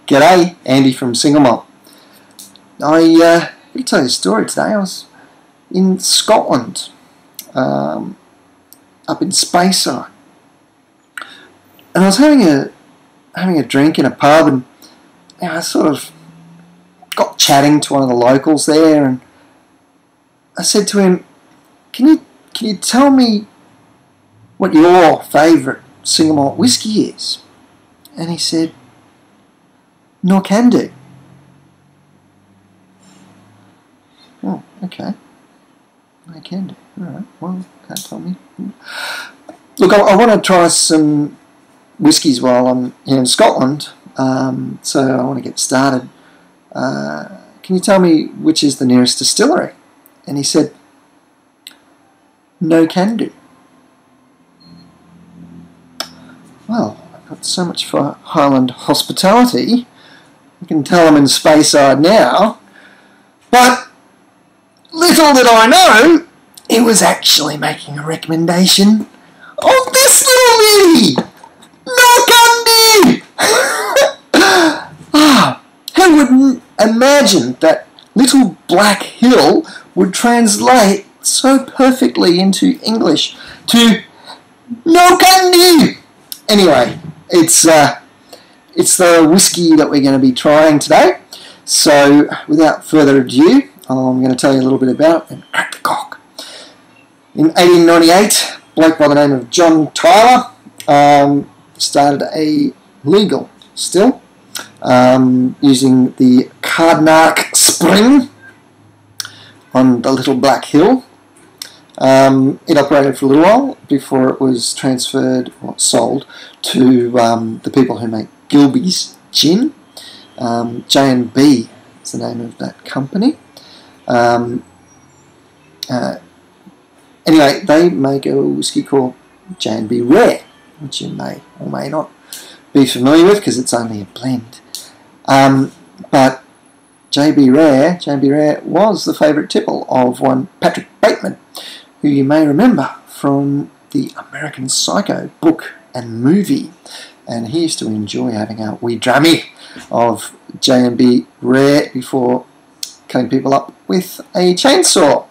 G'day, Andy from Single Malt. I'm going to tell you a story today. I was in Scotland, up in Speyside, and I was having a drink in a pub, and I sort of got chatting to one of the locals there, and I said to him, "Can you tell me what your favourite single malt whiskey is?" And he said, "Knockando." Oh, okay. Knockando. Alright, well, can't tell me. Look, I want to try some whiskies while I'm here in Scotland, so I want to get started. Can you tell me which is the nearest distillery? And he said, "Knockando." Well, I've got so much for Highland hospitality. You can tell I'm in Speyside now. But little did I know, it was actually making a recommendation of this little lady, Knockando. Who would imagine that little black hill would translate so perfectly into English to Knockando? Anyway, it's the whiskey that we're going to be trying today. So, without further ado, I'm going to tell you a little bit about it and crack the cork. In 1898, a bloke by the name of John Tyler started a legal still using the Cardnark Spring on the Little Black Hill. It operated for a little while before it was transferred or sold to the people who make Gilbey's Gin. J&B is the name of that company. Anyway, they make a whiskey called J&B Rare, which you may or may not be familiar with because it's only a blend. But J&B Rare was the favourite tipple of one Patrick Bateman, who you may remember from the American Psycho book and movie. And he used to enjoy having a wee drammy of J&B Rare before cutting people up with a chainsaw.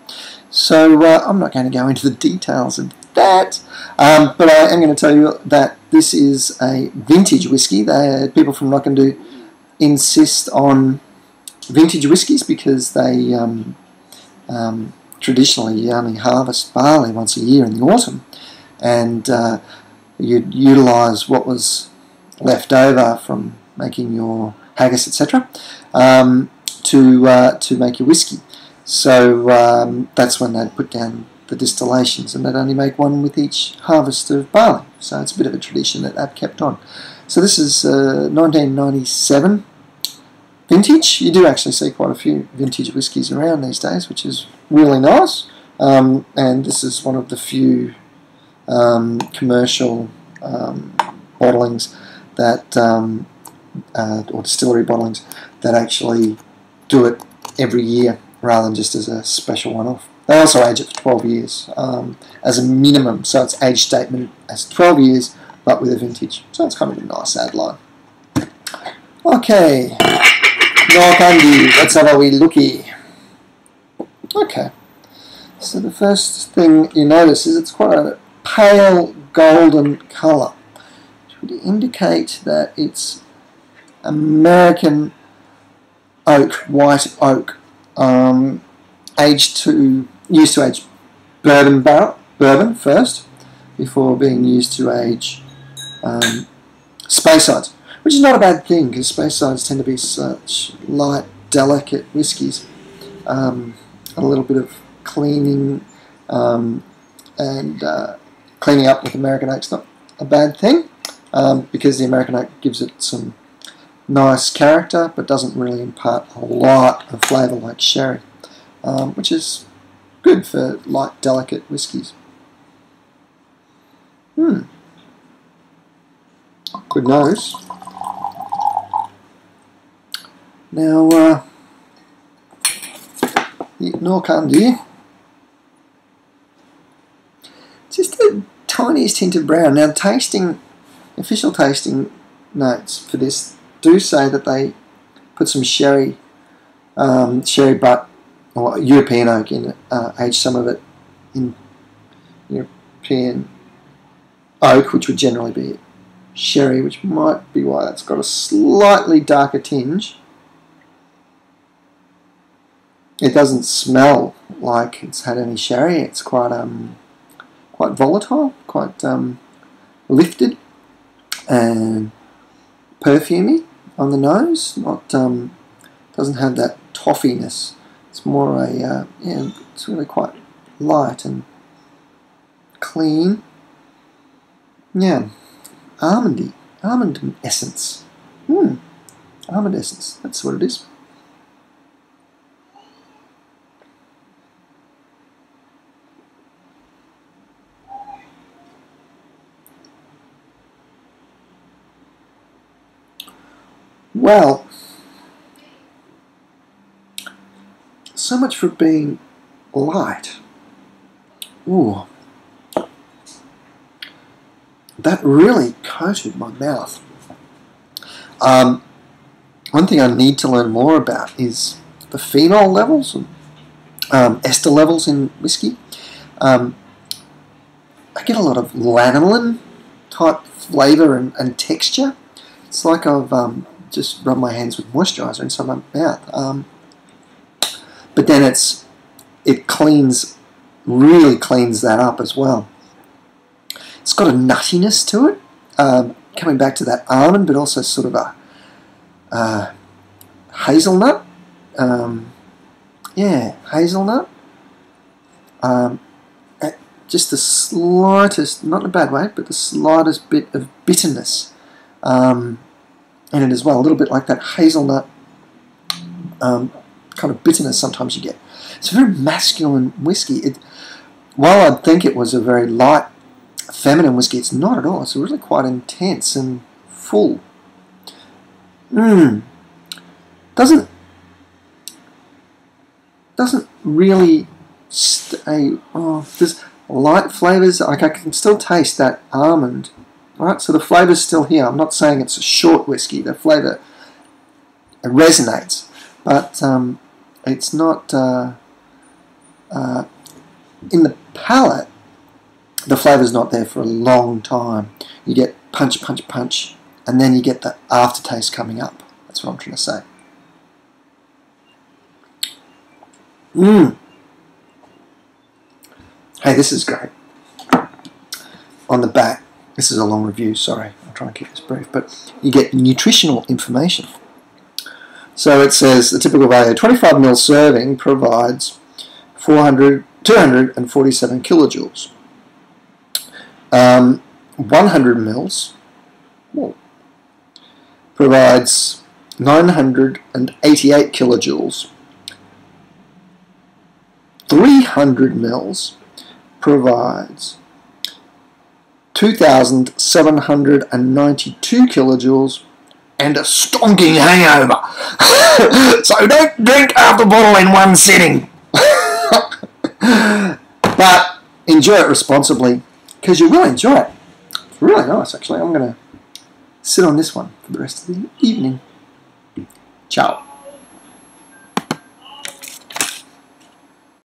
So I'm not going to go into the details of that, but I am going to tell you that this is a vintage whiskey. People from Knockando insist on vintage whiskies because they traditionally only harvest barley once a year in the autumn, and you'd utilise what was left over from making your haggis, etc., to make your whiskey. So that's when they'd put down the distillations, and they'd only make one with each harvest of barley. So it's a bit of a tradition that they've kept on. So this is 1997 vintage. You do actually see quite a few vintage whiskies around these days, which is really nice. And this is one of the few commercial bottlings that, or distillery bottlings, that actually do it every year rather than just as a special one-off. They also age it for 12 years as a minimum, so it's age statement as 12 years, but with a vintage. So it's kind of a nice ad line. Okay, Knockando, let's have a wee looky. Okay, so the first thing you notice is it's quite a pale golden colour, which would indicate that it's American oak, white oak, used to age bourbon first before being used to age Speysides, which is not a bad thing because Speysides tend to be such light, delicate whiskies. A little bit of cleaning and cleaning up with American oak's not a bad thing because the American oak gives it some nice character but doesn't really impart a lot of flavour like sherry, which is good for light, delicate whiskies. Good nose. Now, the Knockando, just the tiniest hint of brown. Now, official tasting notes for this do say that they put some sherry butt or European oak in it, aged some of it in European oak, which would generally be sherry, which might be why that's got a slightly darker tinge. It doesn't smell like it's had any sherry. It's quite volatile, quite lifted and perfumey on the nose. Not doesn't have that toffiness. It's more a it's really quite light and clean. Yeah, almond essence. Almond essence. That's what it is. Well, so much for being light. Ooh, that really coated my mouth. One thing I need to learn more about is the phenol levels, ester levels in whiskey. I get a lot of lanolin type flavour and texture. It's like I've just rubbed my hands with moisturiser inside my mouth. But then it really cleans that up as well. It's got a nuttiness to it, coming back to that almond, but also sort of a hazelnut. Hazelnut. Just the slightest, not in a bad way, but the slightest bit of bitterness in it as well. A little bit like that hazelnut kind of bitterness sometimes you get. It's a very masculine whiskey. While I'd think it was a very light, feminine whiskey, it's not at all. It's really quite intense and full. Doesn't really stay. There's light flavours. Like I can still taste that almond. Right, so the flavour's still here. I'm not saying it's a short whiskey. The flavour resonates, but it's not in the palate. The flavour's not there for a long time. You get punch, punch, punch, and then you get the aftertaste coming up. That's what I'm trying to say. Hey, this is great. On the back, this is a long review, sorry, I'll try and keep this brief, but you get nutritional information. So it says the typical value, 25ml serving provides 247 kilojoules. 100 mils provides 988 kilojoules. 300 mils provides 2,792 kilojoules and a stonking hangover. So don't drink half the bottle in one sitting. But enjoy it responsibly, because you will enjoy it. It's really nice, actually. I'm going to sit on this one for the rest of the evening. Ciao.